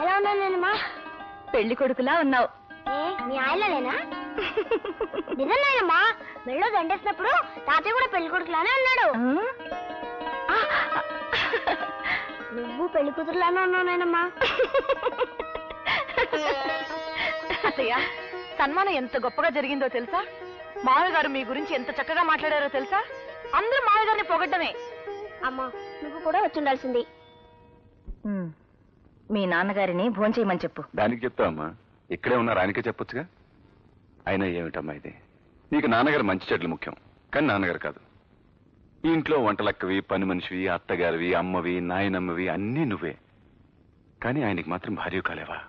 ఎలా ఉన్నా నేనమ్మా? పెళ్లి కొడుకులా ఉన్నావు. మీ ఆయనలేనా? నిజం నాయనమ్మా, మెళ్ళో దండేసినప్పుడు తాతయ్య కూడా పెళ్లి కొడుకులానే ఉన్నాడు. నువ్వు పెళ్లి కూతురులానే ఉన్నావు నాయనమ్మా. అత్తయ్య, సన్మానం ఎంత గొప్పగా జరిగిందో తెలుసా? మామయ్య గారు మీ గురించి ఎంత చక్కగా మాట్లాడారో తెలుసా? అందరూ మామయ్య గారిని పొగడ్డమే. అమ్మా, నువ్వు కూడా వచ్చి ఉండాల్సింది. మీ నాన్నగారిని భోంచేయమని చెప్పు. దానికి చెప్తావమ్మా, ఇక్కడే ఉన్న రానికే చెప్పొచ్చుగా. అయినా ఏమిటమ్మా ఇది, నీకు నాన్నగారు మంచి చెడ్లు ముఖ్యం, కానీ నాన్నగారు కాదు. ఈ ఇంట్లో వంటలక్కవి, పని మనిషివి, అత్తగారివి, అమ్మవి, నాయనమ్మవి అన్నీ నువ్వే. కానీ ఆయనకి మాత్రం భార్య కాలేవా?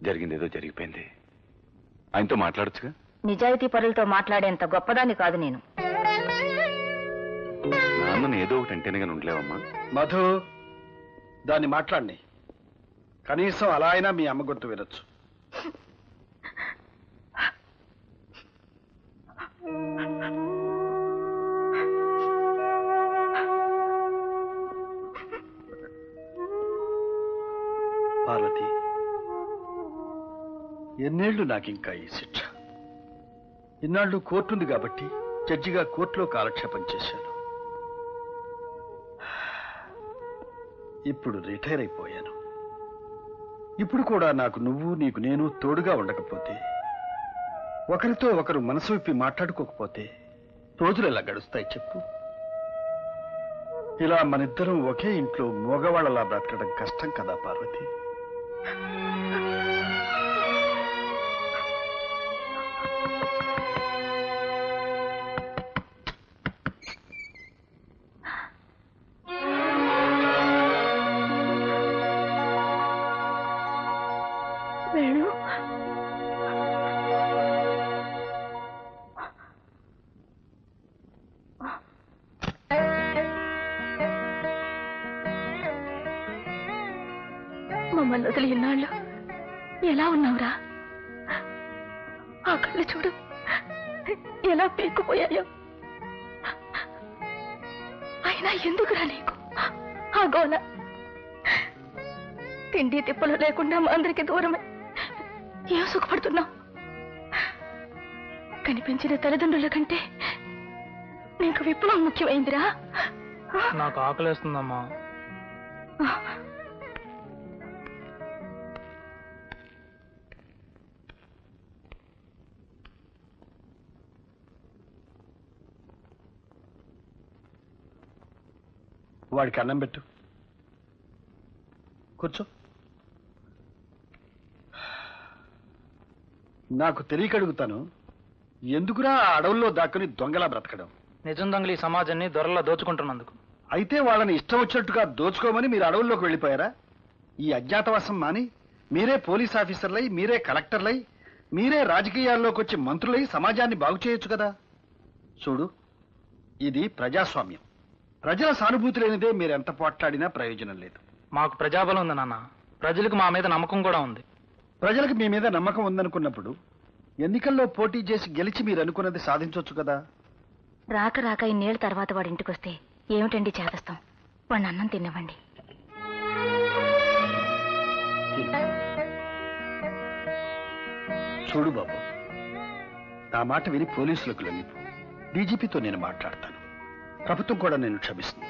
జరిగిందేదో జరిగిపోయింది, ఆయనతో మాట్లాడొచ్చుగా. నిజాయితీ పరులతో మాట్లాడేంత గొప్పదాన్ని కాదు నేను. నాన్నను ఏదో ఒకటి అంటేనే ఉండలేవమ్మా. మధు, దాన్ని మాట్లాడిని కనీసం అలా అయినా మీ అమ్మ గొంతు వినొచ్చు. పార్వతి, ఎన్నేళ్లు నాకింకా ఈ శిక్ష? ఇన్నాళ్ళు కోర్టుంది కాబట్టి జడ్జిగా కోర్టులో కాలక్షేపం చేశాను. ఇప్పుడు రిటైర్ అయిపోయాను. ఇప్పుడు కూడా నాకు నువ్వు, నీకు నేను తోడుగా ఉండకపోతే, ఒకరితో ఒకరు మనసు విప్పి మాట్లాడుకోకపోతే రోజులు ఎలా గడుస్తాయి చెప్పు? ఇలా మనిద్దరం ఒకే ఇంట్లో మగవాళ్ళలా బ్రతకడం కష్టం కదా పార్వతి? మమ్మల్ని వదిలి ఇన్నాళ్ళు ఎలా ఉన్నావురా? ఆ కళ్ళు చూడు ఎలా పీక్కుపోయాయో. అయినా ఎందుకురా నీకు ఆ గోల? తిండి తిప్పలు లేకుండా మా అందరికి దూరమే ఏం సుఖపడుతున్నావు? కనిపించిన తల్లిదండ్రుల కంటే నీకు విప్లవం ముఖ్యమైందిరా. నాకు ఆకలేస్తుందమ్మా. వాడికి అన్నం పెట్టు, కూర్చో. నాకు తెలియక అడుగుతాను, ఎందుకురా ఆ అడవుల్లో దాక్కుని దొంగలా బ్రతకడం? నిజం దొంగలు ఈ సమాజాన్ని దొరలా దోచుకుంటున్నందుకు. అయితే వాళ్ళని ఇష్టం వచ్చినట్టుగా దోచుకోమని మీరు అడవుల్లోకి వెళ్ళిపోయారా? ఈ అజ్ఞాతవాసం మాని మీరే పోలీస్ ఆఫీసర్లై, మీరే కలెక్టర్లై, మీరే రాజకీయాల్లోకి వచ్చి మంత్రులై సమాజాన్ని బాగు చేయొచ్చు కదా. చూడు, ఇది ప్రజాస్వామ్యం. ప్రజల సానుభూతి లేనిదే మీరెంత పోట్లాడినా ప్రయోజనం లేదు. మాకు ప్రజాబలం ఉంది నాన్న, ప్రజలకు మా మీద నమ్మకం కూడా ఉంది. ప్రజలకు మీ మీద నమ్మకం ఉందనుకున్నప్పుడు ఎన్నికల్లో పోటీ చేసి గెలిచి మీరు అనుకున్నది సాధించవచ్చు కదా. రాక రాక ఇన్నేళ్ళ తర్వాత వాడి ఇంటికి వస్తే ఏమిటండి చేదస్తాం? వాడిని అన్నం తినవండి. చూడు బాబు, నా మాట విని పోలీసులకు లొంగిపో. డీజీపీతో నేను మాట్లాడతాను. ప్రభుత్వం కూడా నేను క్షమిస్తుంది.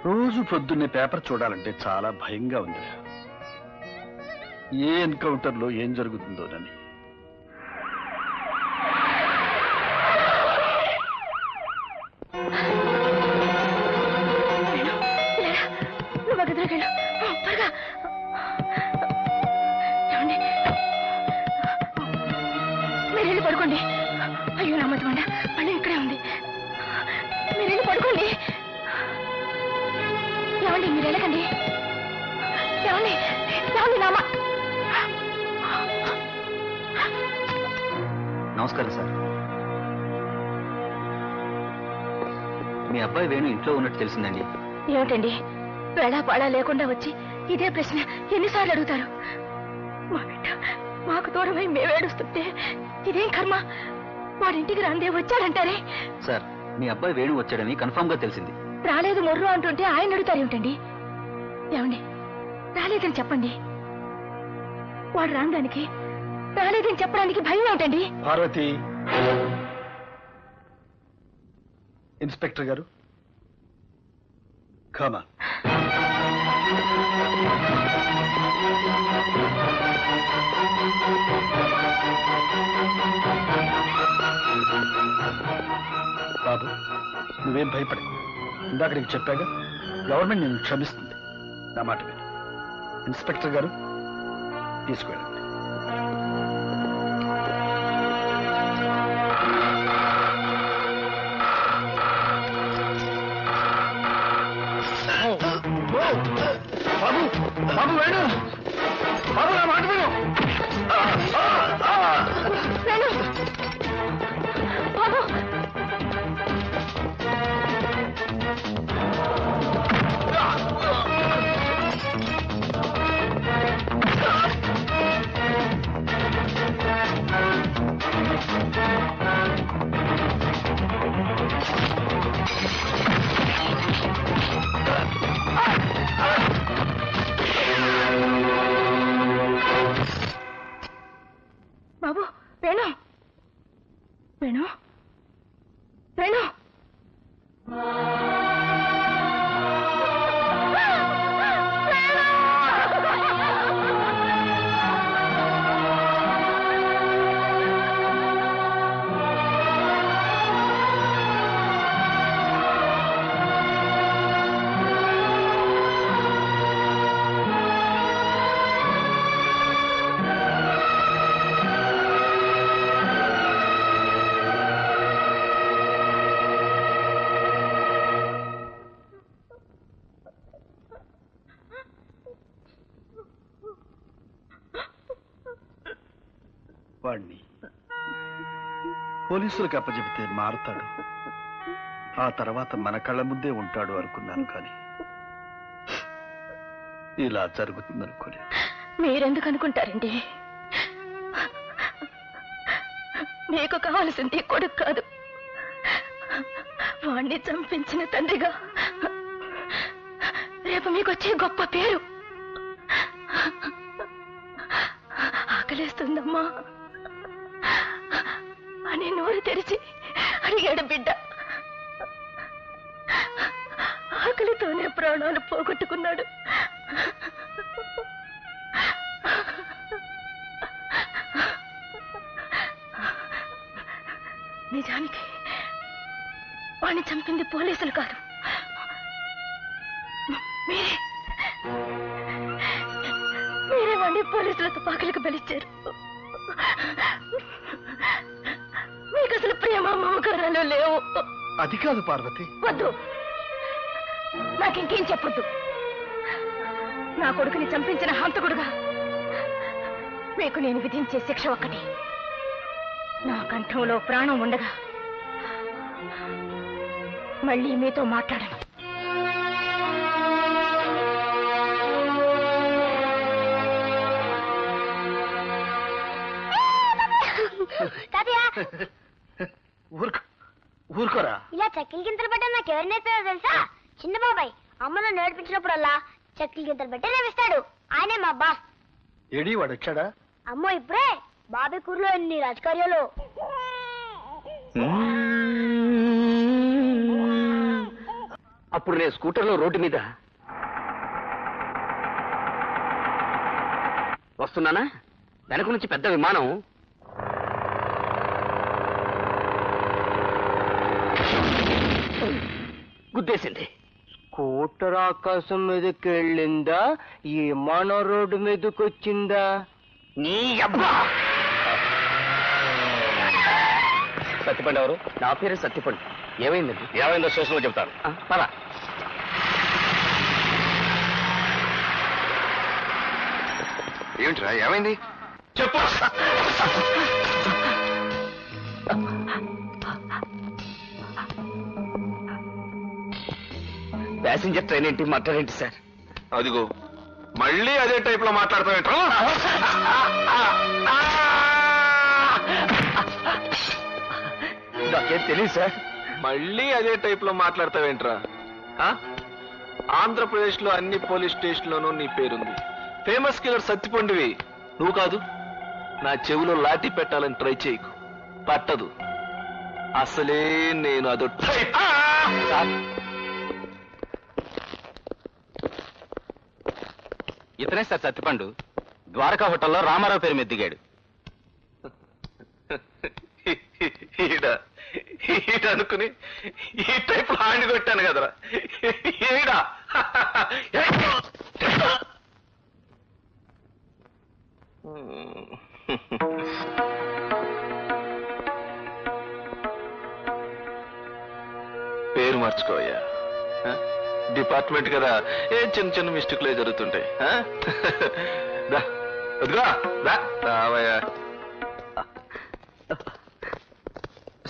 రోజు పొద్దున్నే పేపర్ చూడాలంటే చాలా భయంగా ఉంది. ఏ ఎన్కౌంటర్లో ఏం జరుగుతుందోనని. మీరెళ్ళి పడుకోండి. అయ్యో నా మధ్య మళ్ళీ ఇక్కడే ఉంది. మీరెళ్ళి పడుకోండి. ఏమండి మీరు వెళ్ళకండి. ఏమండి ఏమండి నామ. నమస్కారం సార్. మీ అబ్బాయి వేణు ఇంట్లో ఉన్నట్టు తెలిసిందండి. ఏమిటండి వేళా పాడా లేకుండా వచ్చి ఇదే ప్రశ్న ఎన్నిసార్లు అడుగుతారు? మా బిడ్డ మాకు దూరమై మేమేడుస్తుంటే ఇదేం కర్మ, వాడింటికి రాందే వచ్చాడంటారే. సార్ మీ అబ్బాయి వేణు వచ్చాడని కన్ఫర్మ్ గా తెలిసింది. రాలేదు మొర్రు అంటుంటే ఆయన అడుగుతారేమిటండి? ఏమండి, రాలేదని చెప్పండి. వాడు రాందానికి రాలేదని చెప్పడానికి భయం ఏమిటండి? పార్వతి, ఇన్స్పెక్టర్ గారు కామా. బాబు, నువ్వేం భయపడి, ఇందాక నీకు చెప్పాగా, గవర్నమెంట్ నేను క్షమిస్తుంది. నా మాట విను. ఇన్స్పెక్టర్ గారు తీసుకువెళ్ళండి. బాబు, బాబు వేణు, బాబు నా మాట విను. బాబు, బాబు, వేణు, వేణు, వేణు. వాణ్ణి పోలీసులకు అప్పచెబితే మారుతాడు, ఆ తర్వాత మన కళ్ళ ముందే ఉంటాడు అనుకున్నాను, కానీ ఇలా జరుగుతుందనుకోలేదు. మీరెందుకు అనుకుంటారండి? మీకు కావలసింది కొడుకు కాదు, వాణ్ణి చంపించిన తండ్రిగా రేపు మీకు వచ్చే గొప్ప పేరు. ఆకలేస్తుందమ్మా అని నోరు తెరిచి అడిగాడు బిడ్డ. ఆకలితోనే ప్రాణాలు పోగొట్టుకున్నాడు. నిజానికి వాణ్ణి చంపింది పోలీసులు కాదు, మీరే. మీరే వాణ్ణి పోలీసుల తుపాకులకు బలిచ్చారు. మీకు అసలు ప్రేమ మమకారాలు లేవు. అది కాదు పార్వతి. వద్దు, నాకింకేం చెప్పొద్దు. నా కొడుకుని చంపించిన హంతకుడుగా మీకు నేను విధించే శిక్ష ఒక్కటి. నా కంఠంలో ప్రాణం ఉండగా మళ్ళీ మీతో మాట్లాడను. ఊరుకోరా. ఇలా చెక్కలు గింతలు పెట్టడం నాకు ఎవరు నేర్పారో తెలుసా? చిన్న బాబాయ్ అమ్మను నేర్పించినప్పుడల్లా చెక్కలు గింతలు పెట్టి నేర్పిస్తాడు. ఆయనే మా బాస్. ఏడి వాడు వచ్చాడా? అమ్మో, ఇప్పుడే బాబాయ్ కూరలో ఎన్ని రాజకార్యాలు. అప్పుడు నేను స్కూటర్లో రోడ్డు మీద వస్తున్నానా, వెనక నుంచి పెద్ద విమానం గుద్దేసింది. స్కూటర్ ఆకాశం మీదకి వెళ్ళిందా, ఈ విమానం రోడ్డు మీదకి వచ్చిందా? నీ అబ్బా! సత్యపండి ఎవరు? నా పేరు సత్యపండి. ఏమైందండి? ఏమైందో స్టేషన్లో చెప్తాను. పద. ఏమిటిరా, ఏమైంది చెప్పు. ప్యాసింజర్ ట్రైన్ ఏంటి, మాట్లాడేంటి సార్? అదిగో మళ్ళీ అదే టైప్ లో మాట్లాడతావేంట్రా? నాకేం తెలియదు సార్. మళ్ళీ అదే టైప్ లో మాట్లాడతావేంట్రా? ఆంధ్రప్రదేశ్ లో అన్ని పోలీస్ స్టేషన్లోనూ నీ పేరుంది. ఫేమస్ కిల్లర్ సత్తిపండువి నువ్వు కాదు. నా చెవిలో లాఠీ పెట్టాలని ట్రై చేయకు, పట్టదు. అసలే నేను అదో టైప్. ఇతనే సార్ సత్తిపండు. ద్వారకా హోటల్లో రామారావు పేరు మీద దిగాడు. ఈడ అనుకుని ఈ టైప్ లో హ్యాండ్ కొట్టాను కదరా. ఈడ పేరు మార్చుకోవయ్యా. డిపార్ట్మెంట్ కదా, ఏ చిన్న చిన్న మిస్టేక్లే జరుగుతుంటాయి. రావయ్యా.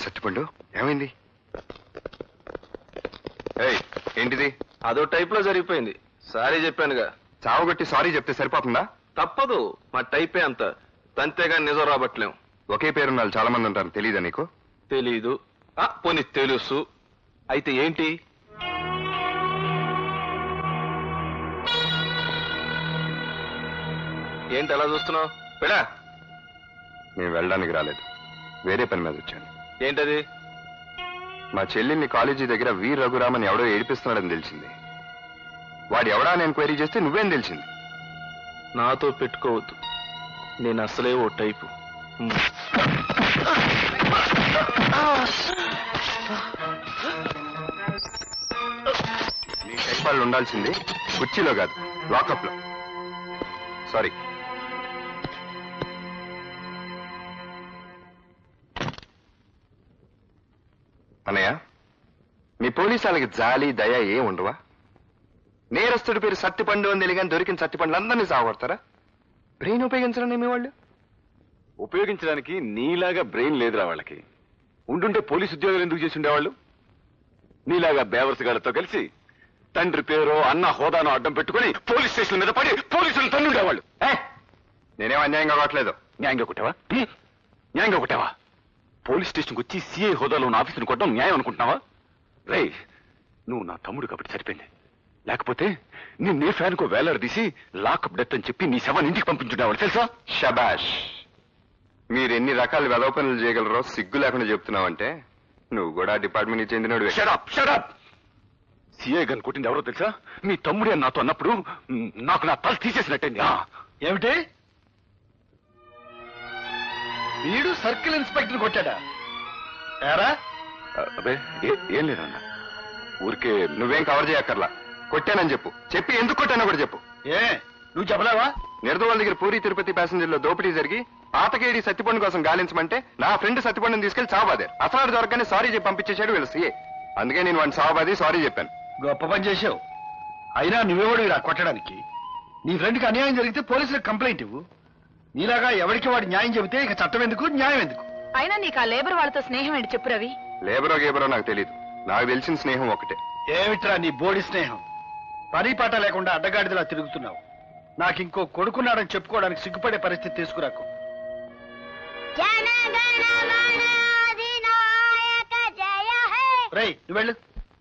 సత్తిపండు ఏమైంది? ఏంటిది? అదో టైప్ లో జరిగిపోయింది. సారీ చెప్పానుగా. చావగొట్టి సారీ చెప్తే సరిపోతుందా? తప్పదు, మా టైపే అంత. అంతేగాని నిజం రాబట్టలేం. ఒకే పేరున్న చాలా మంది ఉంటారు, తెలీదా నీకు? తెలీదు. పోనీ తెలుసు. అయితే ఏంటి? ఏంటి అలా చూస్తున్నావు? వెళ్ళా. నేను వెళ్ళడానికి రాలేదు, వేరే పని మీద వచ్చాను. ఏంటది? మా చెల్లిని కాలేజీ దగ్గర వి రఘురామన్ ఎవడో ఏడిపిస్తున్నాడని తెలిసింది. వాడు ఎవడా అని ఎంక్వైరీ చేస్తే నువ్వేం తెలిసింది? నాతో పెట్టుకోవద్దు, నేను అసలే ఓ టైపు. నీ టైప్ వాళ్ళు ఉండాల్సింది కుర్చీలో కాదు, లాకప్ లో. సారీ. అన్నయ్య, మీ పోలీసు వాళ్ళకి జాలి దయ ఏం ఉండవా? నేరస్తుడి పేరు సత్తిపండు అని తెలియని దొరికిన సత్తిపండ్లు అందరినీ సాగొడతారా? బ్రెయిన్ ఉపయోగించడం మీ వాళ్ళు? ఉపయోగించడానికి నీలాగా బ్రెయిన్ లేదురా వాళ్ళకి. ఉండుంటే పోలీసు ఉద్యోగాలు ఎందుకు చేసి ఉండేవాళ్ళు? నీలాగా బేవర్స్ గారితో కలిసి తండ్రి పేరు అన్న హోదాను అడ్డం పెట్టుకుని పోలీస్ స్టేషన్ మీద పడి పోలీసులు తన్నుండేవాళ్ళు. నేనేం అన్యాయంగా కావట్లేదు. న్యాయంగా కొట్టావా? న్యాయంగా కొట్టావా? పోలీస్ స్టేషన్కి వచ్చి సిఐ హోదాలో ఉన్న ఆఫీసుని కొట్టడం న్యాయం అనుకుంటున్నావా? రే, నువ్వు నా తమ్ముడు కాబట్టి సరిపోయింది. లేకపోతే నిన్నే ఫ్యాన్కో వేలాడదీసి లాకప్ డెత్ అని చెప్పి నీ శవాన్ని ఇంటికి పంపించుండేవాళ్ళు తెలుసా? షబాష్. మీరు ఎన్ని రకాల వెధవ పనులు చేయగలరో సిగ్గు లేకుండా చెప్తున్నావంటే నువ్వు కూడా డిపార్ట్మెంట్కి చెందినోడు. Shut up shut up. సిఐ గన్ కొట్టింది ఎవరో తెలుసా? మీ తమ్ముడే నాతో అన్నప్పుడు నాకు నా తల తీసేసినట్టయింది. ఏమిటి? వీడు సర్కిల్ ఇన్స్పెక్టర్ కొట్టాడా? ఏరా? అబ్బే ఏం లేదన్న, ఊరికే. నువ్వేం కవర్ చేయక్కర్లా. కొట్టానని చెప్పు. చెప్పి ఎందుకు కొట్టానో కూడా చెప్పు. ఏ నువ్వు చెప్పలేవా? నిర్దవాళ్ళ దగ్గర పూరి తిరుపతి ప్యాసింజర్ లో దోపిడీ జరిగి పాతకేడి సత్తిపండు కోసం గాలించమంటే నా ఫ్రెండ్ సత్తిపండుని తీసుకెళ్లి చావబాదారు. అసలు దొరకగానే సారీ చెప్పి పంపించేశాడు వీళ్ళు సీఏ. అందుకే నేను వాడిని చావబాది సారీ చెప్పాను. గొప్ప పని చేసావు. అయినా నువ్వెవడు ఇలా కొట్టడానికి? నీ ఫ్రెండ్కి అన్యాయం జరిగితే పోలీసులకు కంప్లైంట్ ఇవ్వు. నీలాగా ఎవరికి వాడు న్యాయం చెబితే ఇక చట్టం ఎందుకు, న్యాయం ఎందుకు? అయినా నీకు ఆ లేబర్ వాళ్ళతో స్నేహం ఏంటి చెప్పు రవి. లేబరో గేబరో నాకు తెలీదు. నాకు తెలిసిన స్నేహం ఒకటే. ఏమిట్రా నీ బోడి స్నేహం? పని పాట లేకుండా అడ్డగాడిదలా తిరుగుతున్నావు. నాకు ఇంకో కొడుకున్నాడని చెప్పుకోవడానికి సిగ్గుపడే పరిస్థితి తీసుకురాకు. రేయ్, నువ్వు వెళ్ళు.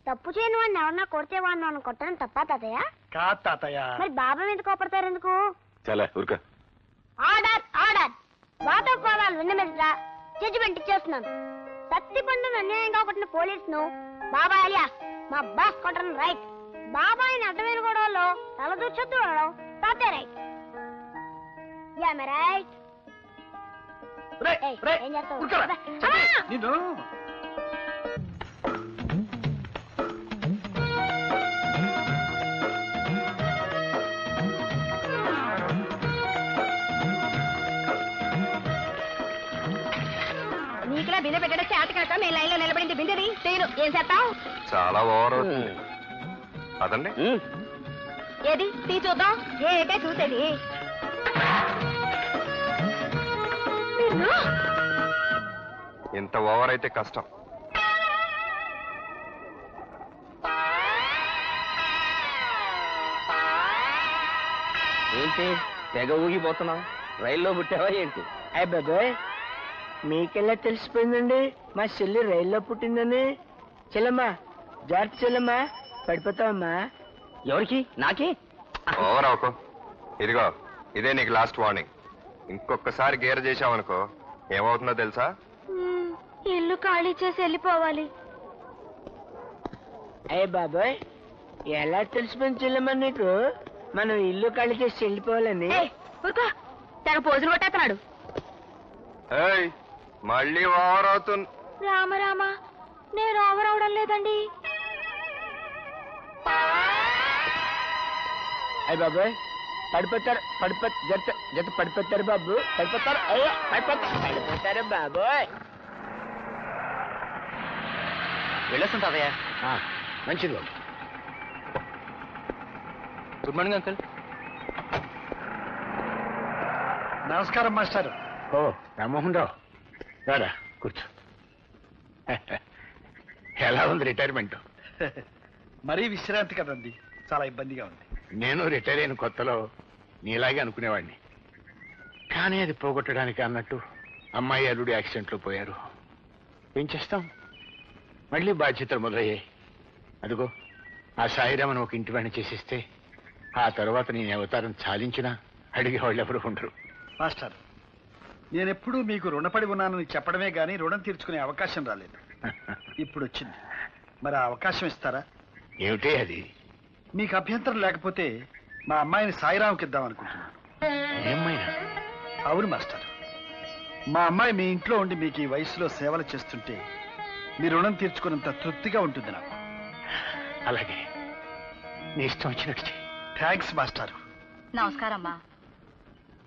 తప్పు చేయని వాడిని ఎవరన్నా కొడితే వాడిని మనం కొట్టడం తప్పా తాతయ్య? కాదు తాతయ్య. మరి బాబా మీద కోపడతారు ఎందుకు? చాలా ఊరుక. Order order. వాదోపవాదాలు విన్న మీద జడ్జిమెంట్ ఇచ్చేస్తున్నాను. సత్తిపండును అన్యాయంగా కొట్టిన పోలీసును బాబా అలియాస్ మా బాస్ కొట్టడం రైట్. బాబాయిని అడ్డమైన గొడవల్లో తలదూర్చొద్దు అనడం తాతే రైట్. యా మే రైట్? ఏం చేస్తావు? నిన్ను నీకులా బిందె పెట్టడం చేత కాక నేను లైన్ లో నిలబడింది బిందెది తీరు. ఏం చేస్తావు? చాలా ఓవర్ అవుతుంది. అదండి ఏది తీ చూద్దాం. ఏటే చూసేది? ఇంత ఓవర్ అయితే కష్టం. ఏంటి తెగ ఊగిపోతున్నావు? రైల్లో పుట్టావా ఏంటి? అబ్బాబోయ్, మీకెలా తెలిసిపోయిందండి మా చెల్లి రైల్లో పుట్టిందని? చెల్లమ్మా జాగ్రత్త చెల్లమ్మా, పడిపోతావమ్మా. ఎవరికి? నాకే? ఓవర్ అవకో. ఇదిగో ఇదే నీకు లాస్ట్ వార్నింగ్. ఇంకొకసారి గేర్ చేసావనుకో ఏమవుతుందో తెలుసా? ఇల్లు ఖాళీ చేసి వెళ్ళిపోవాలి. అయ్య బాబాయ్, ఎలా తెలిసిపోయింది చెల్లమ్మా నీకు మనం ఇల్లు ఖాళీ చేసి వెళ్ళిపోవాలని? తెగ పోజులు కొట్టేస్తున్నాడు. ఏయ్ మళ్ళీ ఓవర్ అవుతుంది. రామ రామ, నేను ఓవర్ అవడం లేదండి. అయ్య బాబాయ్, పడిపోతారు జత పడిపోతారు బాబు, పడిపోతారు. అయ్యో పడిపోతారు బాబోయ్. వెళ్ళొస్తుంటావయ్యా. మంచిది బాబు. Good morning uncle. నమస్కారం మాస్టర్. ఓ రామ్మోహన్ రావు, రారా కూర్చో. ఎలా ఉంది రిటైర్మెంట్? మరీ విశ్రాంతి కదండి, చాలా ఇబ్బందిగా ఉంది. నేను రిటైర్ అయిన కొత్తలో నీలాగే అనుకునేవాడిని. కానీ అది పోగొట్టడానికి అన్నట్టు అమ్మాయి అల్లుడు యాక్సిడెంట్లో పోయారు. ఏం చేస్తాం, మళ్ళీ బాధ్యతలు మొదలయ్యాయి. అదిగో ఆ సాయిరామను ఒక ఇంటి పని చేసిస్తే ఆ తర్వాత నేను అవతారం చాలించినా అడిగేవాళ్ళు ఎవరు ఉండరు. మాస్టర్, నేనెప్పుడూ మీకు రుణపడి ఉన్నానని చెప్పడమే గానీ రుణం తీర్చుకునే అవకాశం రాలేదు. ఇప్పుడు వచ్చింది, మరి ఆ అవకాశం ఇస్తారా? ఏమిటే అది? మీకు అభ్యంతరం లేకపోతే మా అమ్మాయిని సాయిరాంకి ఇద్దాం అనుకుంటున్నాను. ఏమైనా? అవును మాస్టర్, మా అమ్మాయి మీ ఇంట్లో ఉండి మీకు ఈ వయసులో సేవలు చేస్తుంటే మీ రుణం తీర్చుకున్నంత తృప్తిగా ఉంటుంది నాకు. అలాగే, నీ ఇష్టం వచ్చినట్టు చెయ్యి. Thanks master. నమస్కారమ్మా.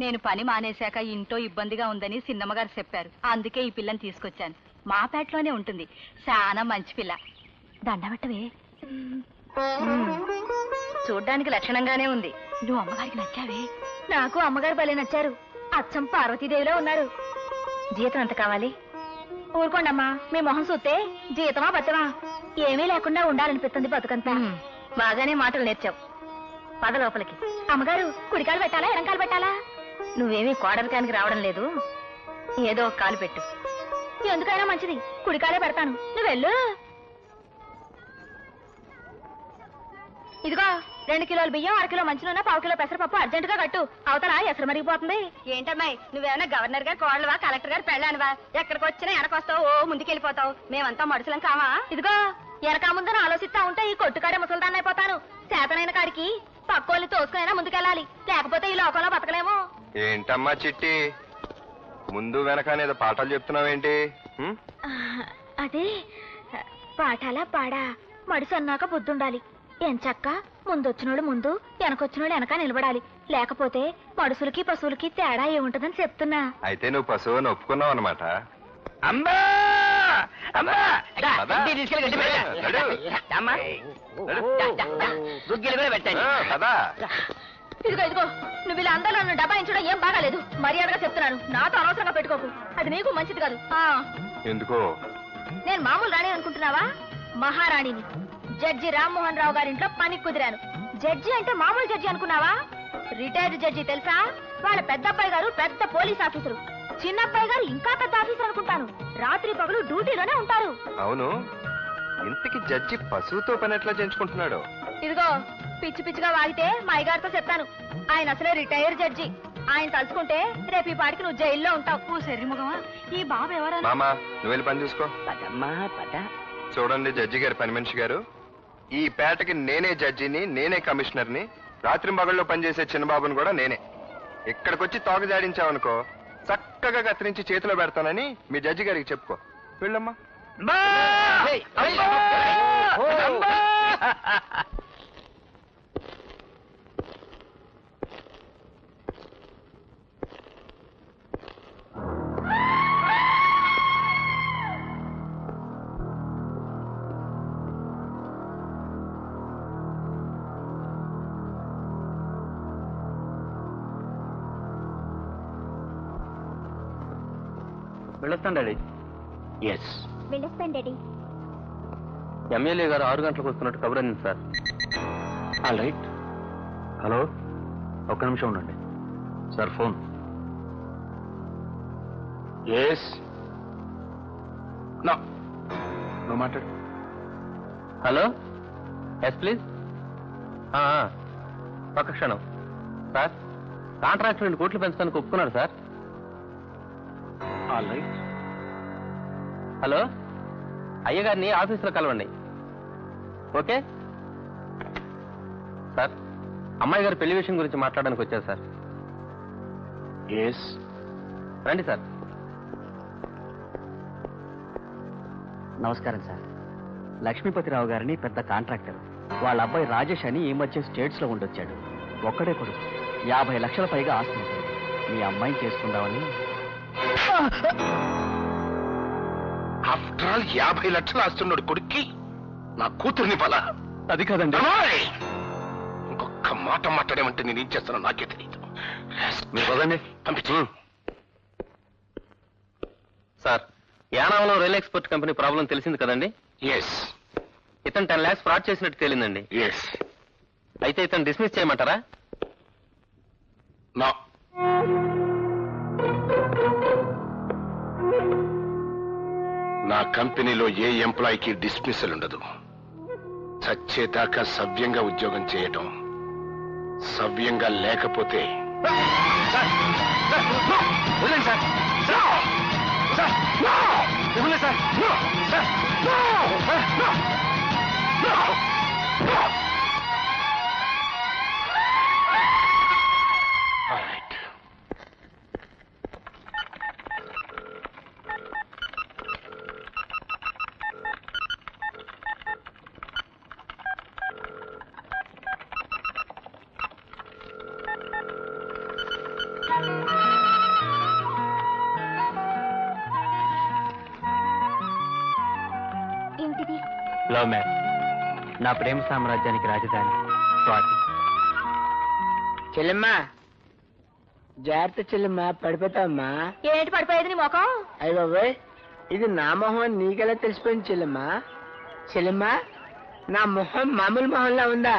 నేను పని మానేశాక ఇంట్లో ఇబ్బందిగా ఉందని సిన్నమ్మగారు చెప్పారు. అందుకే ఈ పిల్లని తీసుకొచ్చాను. మా పేటలోనే ఉంటుంది. చాలా మంచి పిల్ల. దండబెట్టవే. చూడ్డానికి లక్షణంగానే ఉంది. నువ్వు అమ్మగారికి నచ్చావే? నాకు అమ్మగారు భలే నచ్చారు. అచ్చం పార్వతీదేవిలో ఉన్నారు. జీతం ఎంత కావాలి? ఊరుకోండమ్మా, మీ మొహం చూస్తే జీతమా బతమా ఏమీ లేకుండా ఉండాలనిపిస్తుంది బతుకంతా. బాగానే మాటలు నేర్చావు. పద లోపలికి. అమ్మగారు, కుడికాలు పెట్టాలా ఎడంకాలు పెట్టాలా? నువ్వేమీ కోడలికానికి రావడం లేదు, ఏదో ఒక కాలు పెట్టు. ఎందుకైనా మంచిది, కుడికాలే పెడతాను. నువ్వు వెళ్ళు. ఇదిగో 2 కిలోల బియ్యం, 1 కిలో మంచి నూనె, 1/4 కిలో పెసరపప్పు అర్జెంటుగా కట్టు. అవతల ఎసరు మరిగిపోతుంది. ఏంటమ్మాయి, నువ్వేమైనా గవర్నర్ గారు కోడలువా, కలెక్టర్ గారు పెళ్ళానివా? ఎక్కడికి వచ్చినా వెనకొస్తావు, ఓ ముందుకెళ్ళిపోతావు. మేమంతా మడుసులం కావా? ఇదిగో వెనక ముందని ఆలోచిస్తా ఉంటే ఈ కొట్టుకాడే ముసల్దాన్ని అయిపోతాను. చేతనైన కాడికి పక్కోళ్ళు తోసుకునైనా ముందుకెళ్ళాలి, లేకపోతే ఈ లోకంలో బతకలేము. ఏంటమ్మా చిట్టి, ముందు వెనకనేదో పాఠాలు చెప్తున్నావేంటి? అదే పాఠాలా పాడా, మడిసి అన్నాక బుద్ధుండాలి. ఎంచక్క ముందొచ్చినోడు ముందు, వెనకొచ్చినోడు వెనక నిలబడాలి. లేకపోతే మడుసులకి పశువులకి తేడా ఏముంటుందని చెప్తున్నా. అయితే నువ్వు పశువుని ఒప్పుకున్నావు అనమాట. అమ్మా అమ్మా, ఇదిగో ఇదిగో, నువ్వు ఇలా అందరూ నన్ను డబాయించడం ఏం బాగాలేదు. మర్యాదగా చెప్తున్నాను, నాతో అనవసరంగా పెట్టుకోకు. అది నీకు మంచిది కాదు. ఎందుకో? నేను మామూలు రాణి అనుకుంటున్నావా? మహారాణిని. జడ్జి రామ్మోహన్ రావు గారింట్లో పని కుదిరాను. జడ్జి అంటే మామూలు జడ్జి అనుకున్నావా? రిటైర్డ్ జడ్జి తెలుసా? వాళ్ళ పెద్దబ్బాయి గారు పెద్ద పోలీస్ ఆఫీసరు, చిన్నబ్బాయి గారు ఇంకా పెద్ద ఆఫీసర్ అనుకుంటాను. రాత్రి పగలు డ్యూటీలోనే ఉంటారు. అవును, ఇంతకి జడ్జి పశువుతో పని ఎట్లా చేయించుకుంటున్నాడు? ఇదిగో పిచ్చి పిచ్చిగా వాగితే మా అయ్యగారితో చెప్తాను. ఆయన అసలే రిటైర్ జడ్జి. ఆయన తలుచుకుంటే రేపు ఈ పాటికి నువ్వు జైల్లో ఉంటావు. సరి ముఖమా, ఈ బాబు ఎవరన్నా? మామా, నువ్వు వెళ్ళి పని చూసుకో. చూడండి జడ్జి గారు, పని మనిషి గారు, ఈ పేటకి నేనే జడ్జిని, నేనే కమిషనర్ని. రాత్రి పగల్లో పనిచేసే చిన్నబాబుని కూడా నేనే. ఇక్కడికొచ్చి తోక జాడించావనుకో, చక్కగా కత్తిరించి చేతిలో పెడతానని మీ జడ్జి గారికి చెప్పుకో. వెళ్ళమ్మా. వెళ్ళొస్తాను డాడీ. ఎస్, వెళ్ళొస్తాను డాడీ. ఎమ్మెల్యే గారు 6 గంటలకు వస్తున్నట్టు కబురండి సార్. All right. హలో, ఒక్క నిమిషం ఉండండి. Sir phone. ఎస్, నువ్వు మాట్లాడు. Hello, yes please. ఒక్క క్షణం సార్. కాంట్రాక్ట్ 2 కోట్లు పెంచడానికి ఒప్పుకున్నాడు సార్. All right. హలో, అయ్యగారిని ఆఫీసులో కలవండి. Okay sir. అమ్మాయి గారి పెళ్లి విషయం గురించి మాట్లాడడానికి వచ్చారు సార్. ఎస్, రండి సార్. నమస్కారం సార్. లక్ష్మీపతిరావు గారిని పెద్ద కాంట్రాక్టర్. వాళ్ళ అబ్బాయి రాజేష్ అని ఈ మధ్య స్టేట్స్ లో ఉండొచ్చాడు. ఒక్కడే కొడుకు. 50 లక్షల పైగా ఆస్తి ఉంటుంది. మీ అమ్మాయిని చేసుకుందామని. ఆఫ్టర్ ఆల్ 50 లక్షలు ఆస్తున్నాడు కొడుక్కి నా కూతుర్ని బల. అది కాదండి. ఇంకొక మాట మాట్లాడేమంటే నేను ఏం చేస్తానో నాకే తెలియదు. మీరు పదండి. పంపించు. సార్, యానాంలో రైల్ ఎక్స్పోర్ట్ కంపెనీ ప్రాబ్లం తెలిసింది కదండి. ఎస్. ఇతను 10 lakhs ఫ్రాడ్ చేసినట్టు తేలిందండి. ఎస్. అయితే ఇతను డిస్మిస్ చేయమంటారా? నా నా కంపెనీలో ఏ ఎంప్లాయీకి డిస్మిసల్ ఉండదు. చచ్చేదాకా సవ్యంగా ఉద్యోగం చేయటం, సవ్యంగా లేకపోతే ఏమిటిది? Love marriage. నా ప్రేమ సామ్రాజ్యానికి రాజధాని స్వాతి. చెల్లెమ్మా, జాగ్రత్త చెల్లెమ్మా, పడిపోతావమ్మా. ఏంటి పడిపోయేది నీ మొఖం? అయ్య బాబోయ్, ఇది నా మొహం అని నీకెలా తెలిసిపోయింది చెల్లెమ్మా? చెల్లెమ్మా, నా మొహం మామూలు మొహంలా ఉందా?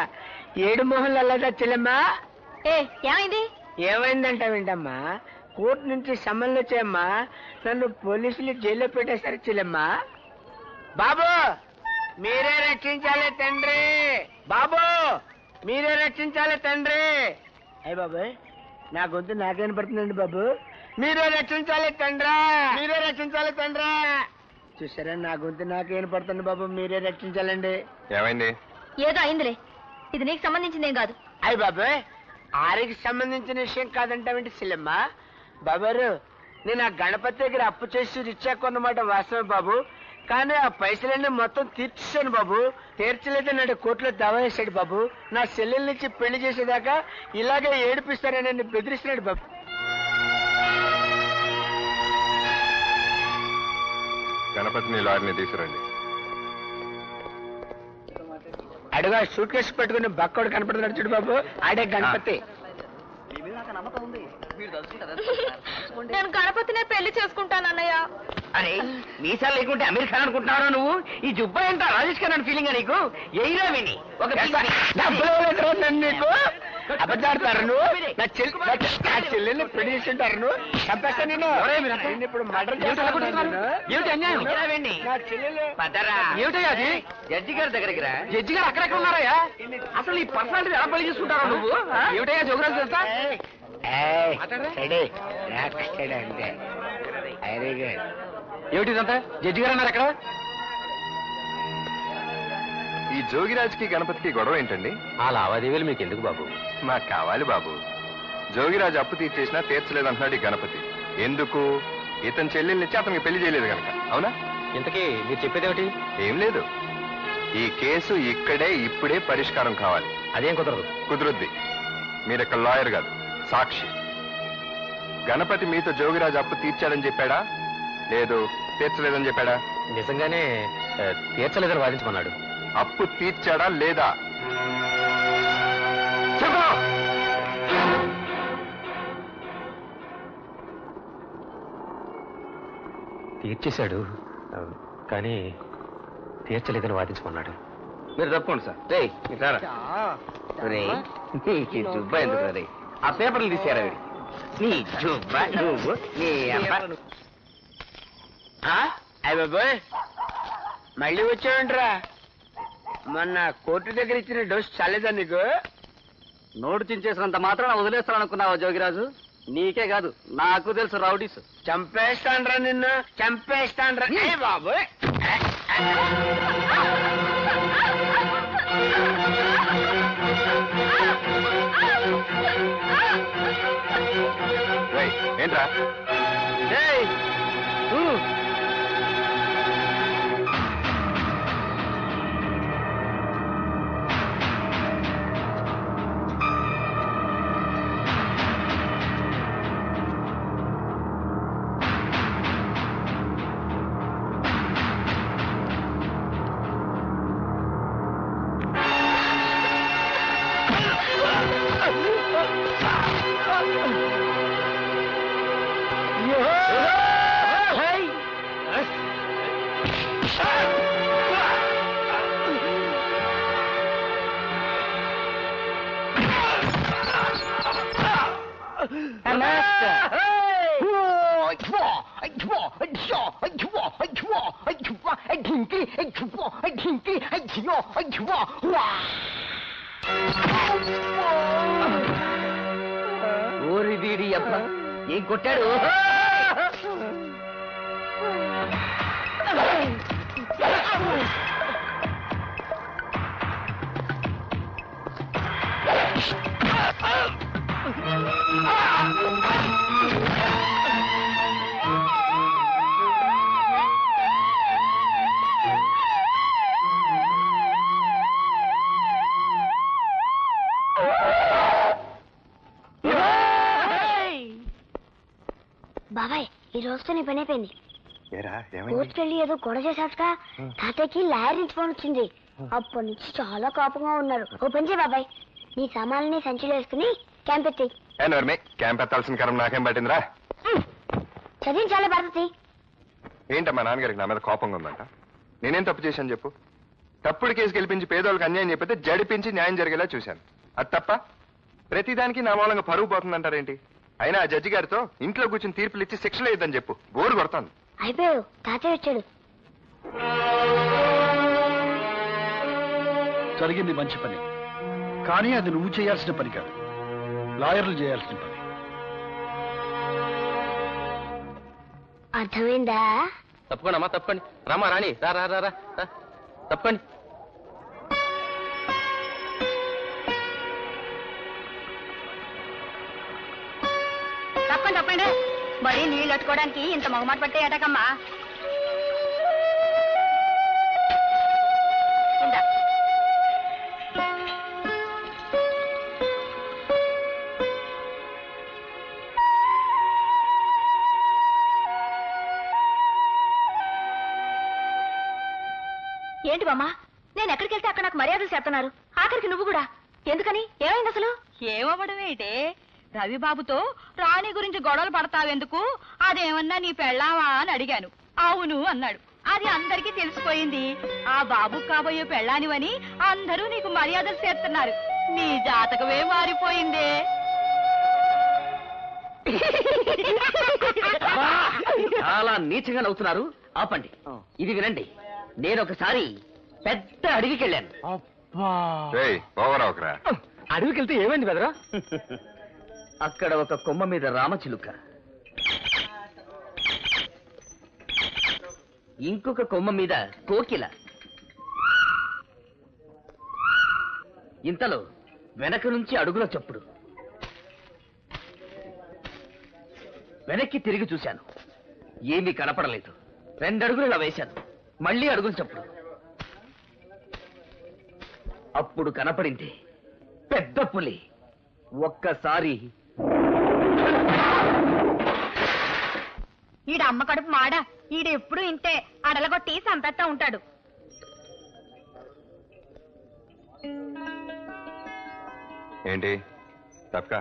7 మొహంలో అలాగా చెల్లెమ్మా? ఏమైంది? ఏమైందంటావేంటమ్మా? కోర్టు నుంచి సమన్లు వచ్చాయమ్మా. నన్ను పోలీసులు జైల్లో పెట్టేశారు చెల్లెమ్మా. బాబు, మీరే రక్షించాలి తండ్రి. బాబు, మీరే రక్షించాలి తండ్రి. అయ్య బాబాయ్, నా గొంతు నాకేం పడుతుందండి బాబు. మీరే రక్షించాలి తండ్రా, మీరే రక్షించాలి తండ్రా. చూసారా, నా గొంతు నాకేం పడుతుంది బాబు. మీరే రక్షించాలండి. ఏమైంది? ఏదో అయిందిలే. ఇది నీకు సంబంధించిందేం కాదు. అయ్య బాబాయ్, ఆరికి సంబంధించిన విషయం కాదంటావేంటి సిల్లమ్మా? బాబారు, నేను ఆ గణపతి దగ్గర అప్పు చేసి రిచ్చా కొన్నమాట వాస్తవే బాబు. కానీ ఆ పైసలన్నీ మొత్తం తీర్చేశాను బాబు. తీర్చలేదని నాడు కోర్టులో దావా వేశాడు బాబు. నా చెల్లెల నుంచి పెళ్లి చేసేదాకా ఇలాగే ఏడిపిస్తారని నన్ను బెదిరిస్తున్నాడు బాబు. గణపతిని లారీని తీసుకురండి. అడుగా సూట్ కేసు పెట్టుకుని బక్కోడు కనపడుతున్నాడు చూడు బాబు, ఆడే గణపతి. నేను గణపతినే పెళ్లి చేసుకుంటానన్నయ్య. అరే, మీసాలు లేకుంటే అమీర్ ఖాన్ అనుకుంటున్నారా నువ్వు? ఈ జుబ్బా ఎంత రాజేష్ ఖాన్ అని ఫీలింగ్ నీకు? ఎయిరా విని ఒక నీకు అబద్ధాడతారు నువ్వు. నా చెల్లెల్ని పెళ్లి చేస్తుంటారు నువ్వు. చంపేస్తా నేను. ఇప్పుడు మర్డర్ ఏమిటయ్యా జడ్జి గారి దగ్గరికి రా. జడ్జి గారు అక్కడెక్కడ ఉన్నారయ్యా? అసలు ఈ పర్సనాలిటీ ఎలా పెళ్లి చేసుకుంటారా నువ్వు? ఏమిటయ్యా జోగ్రాఫీ తెలుసా? ఏమిటిదంతా? జడ్జి గారు అన్నారు అక్కడ. ఈ జోగిరాజ్కి గణపతికి గొడవ ఏంటండి? ఆ లావాదేవీలు మీకు ఎందుకు బాబు? మాకు కావాలి బాబు. జోగిరాజు అప్పు తీర్చేసినా తీర్చలేదంటున్నాడు ఈ గణపతి. ఎందుకు? ఇతని చెల్లెల్నిచ్చి అతనికి పెళ్లి చేయలేదు కనుక. అవునా? ఇంతకీ మీరు చెప్పేదేమిటి? ఏం లేదు, ఈ కేసు ఇక్కడే ఇప్పుడే పరిష్కారం కావాలి. అదేం కుదరదు. కుదురుద్ది. మీరిక్కడ లాయర్ కాదు, సాక్షి. గణపతి మీతో జోగిరాజు అప్పు తీర్చాడని చెప్పాడా, లేదు తీర్చలేదని చెప్పాడా? నిజంగానే తీర్చలేదని వాదించమన్నాడు. అప్పు తీర్చాడా లేదా చెప్పు. తీర్చేశాడు, కానీ తీర్చలేదని వాదించమన్నాడు. మీరు తప్పకుండా సార్. జుబ్బా ఎందుకు రే? ఆ పేపర్లు తీసారా? నీ జుబ్బా నువ్వు నీ అయ్య బాబోయ్ మళ్ళీ వచ్చావంటరా మొన్న కోర్టు దగ్గర ఇచ్చిన డోస్ చాలేదా నీకు? నోటు చించేసినంత మాత్రాన వదిలేస్తాననుకున్నావా జోగిరాజు? నీకే కాదు నాకు తెలుసు రౌడీస్. చంపేస్తాన్రా నిన్ను, చంపేస్తాన్రా. ఏ బాబోయ్ ఏంట్రా? ఓరి వీడి అబ్బా ఏం కొట్టాడు? బాబాయ్ ఈ రోజుతో నీ పని అయిపోయింది. కోర్టుకెళ్ళి ఏదో గొడవ చేశాక తాతయ్యకి లాయర్ నుంచి ఫోన్ వచ్చింది. అప్పటి నుంచి చాలా కోపంగా ఉన్నారు. ఓ పని చేయి బాబాయ్, నీ సామాన్లని సంచిలో వేసుకుని క్యాంప్ ఎత్తి. క్యాంప్ ఎత్తాల్సిన కరం నాకేం పట్టిందిరా? చదివించాలే భారతి. ఏంటమ్మా నాన్నగారికి నా మీద కోపంగా ఉందంట? నేనేం తప్పు చేశాను చెప్పు? తప్పుడు కేసు గెలిపించి పేదోళ్ళకి అన్యాయం చెప్పితే జడిపించి న్యాయం జరిగేలా చూశాను. అది తప్ప? ప్రతిదానికి నా మూలంగా పరువు పోతుందంటారేంటి? అయినా ఆ జడ్జి గారితో ఇంట్లో కూర్చుని తీర్పులు ఇచ్చి శిక్షలు ఇద్దని చెప్పు. బోరు కొడతాను. అయిపోయావు, తాతయ్య వచ్చాడు. జరిగింది మంచి పని, కానీ అది నువ్వు చేయాల్సిన పని కాదు, లాయర్లు చేయాల్సిన పని. అర్థమైందా? తప్పకుండా అమ్మా, తప్పండి. రామా రాణి, రా రా రా రా తప్పండి. తప్పండి తప్పండి. మరి నీళ్ళు కట్టుకోవడానికి ఇంత మొగమాట పట్టే ఏటకమ్మా. ఏంటి బామ్మా, నేను ఎక్కడికి వెళ్తే అక్కడ నాకు మర్యాదలు చేస్తున్నారు, ఆఖరికి నువ్వు కూడా. ఎందుకని? ఏమైంది అసలు? ఏమవ్వడం ఏంటే, రవిబాబుతో రాణి గురించి గొడవలు పడతావెందుకు, అదేమన్నా నీ పెళ్ళావా అని అడిగాను. అవును అన్నాడు. అది అందరికీ తెలిసిపోయింది. ఆ బాబు కాబోయే పెళ్ళానివని అందరూ నీకు మర్యాదలు చేస్తున్నారు. నీ జాతకమే మారిపోయిందే. చాలా నీచంగా నవ్వుతున్నారు, ఆపండి. ఇది వినండి, నేను ఒకసారి పెద్ద అడవికి వెళ్ళాను. అడవికి వెళ్తే ఏమైంది బెదరా? అక్కడ ఒక కొమ్మ మీద రామచిలుక, ఇంకొక కొమ్మ మీద కోకిల. ఇంతలో వెనక నుంచి అడుగుల చప్పుడు. వెనక్కి తిరిగి చూశాను, ఏమీ కనపడలేదు. 2 అడుగులు ఇలా వేశాను, మళ్ళీ అడుగులు చప్పుడు. అప్పుడు కనపడింది పెద్ద పులి. ఒక్కసారి ఈడ అమ్మ కడుపు మాడ, ఈడ ఎప్పుడు ఇంతే అడలగొట్టి సంపెత్తా ఉంటాడు. ఏంటి తప్పక?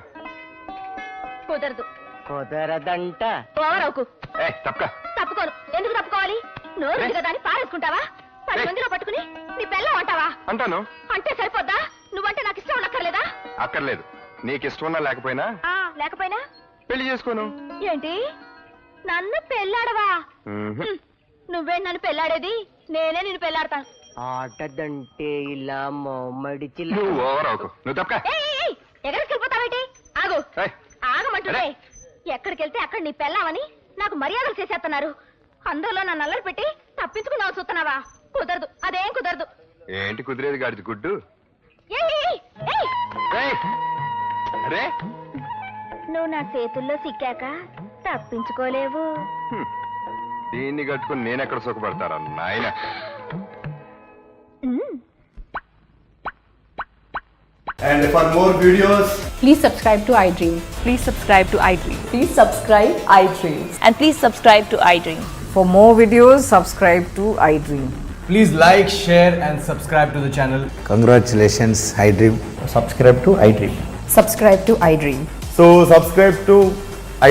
కుదరదు. కుదరదంట. ఓవరవుకు. తప్పక. తప్పుకోను. ఎందుకు తప్పుకోవాలి? నోరు కదా అని పారేసుకుంటావా? 10 మందిలో పట్టుకుని నీ పెళ్ళం అంటావా? అంటాను. అంటే సరిపోద్దా? నువ్వంటే నాకు ఇష్టం ఉండక్కర్లేదా? అక్కర్లేదు. నీకు ఇష్టం ఉన్నా లేకపోయినా లేకపోయినా పెళ్లి చేసుకోను. ఏంటి? నన్ను పెళ్ళాడవా? నువ్వే నన్ను పెళ్ళాడేది, నేనే నిన్ను పెళ్ళాడతాను. ఆటదంటే ఇలా మడిచి నువ్వు ఓవర్ అవుకు. నువ్వు తప్పక. ఎక్కడికి వెళ్ళిపోతావేంటి? ఆగు, ఆగమంటుంటే. ఎక్కడికి వెళ్తే అక్కడ నీ పెళ్ళామని నాకు మర్యాదలు చేసేస్తున్నారు. అందరిలో నన్ను అల్లరి పెట్టి తప్పించుకున్నావు చూస్తున్నావా? కుదరదు, అదేం కుదరదు. ఏంటి కుదిరేది గాడిది గుడ్డు? అరే నువ్వు నా చేతుల్లో సిక్కాక తప్పించుకోలేవు. దీన్ని కట్టుకుని నేనెక్కడ సుఖపడతారా నాయన? And for more videos, please subscribe to iDream. Please subscribe to iDream. Please subscribe iDream. And please subscribe to iDream. For more videos, subscribe to iDream. please like, share and subscribe to the channel. Congratulations, iDream. Subscribe to iDream. Subscribe to iDream. So subscribe to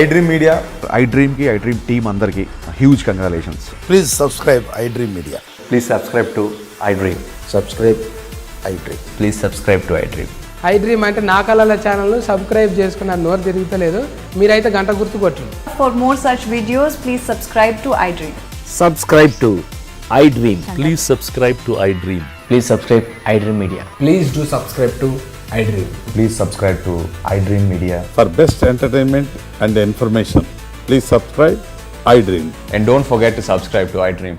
iDream Media. iDream ki iDream team andarki huge congratulations. Please subscribe iDream Media. Please subscribe to iDream. Subscribe iDream. Please subscribe to iDream. iDream అంటే నా కళల channel subscribe చేసుకున్న నోరు తిరుగుతలేదు, మీరైతే గంట గుర్తు కొట్టండి. For more such videos, please subscribe to iDream. Subscribe to iDream. Please subscribe to iDream. Please subscribe iDream Media. Please do subscribe to iDream. Please subscribe to iDream Media. For best entertainment and information, please subscribe iDream. And don't forget to subscribe to iDream.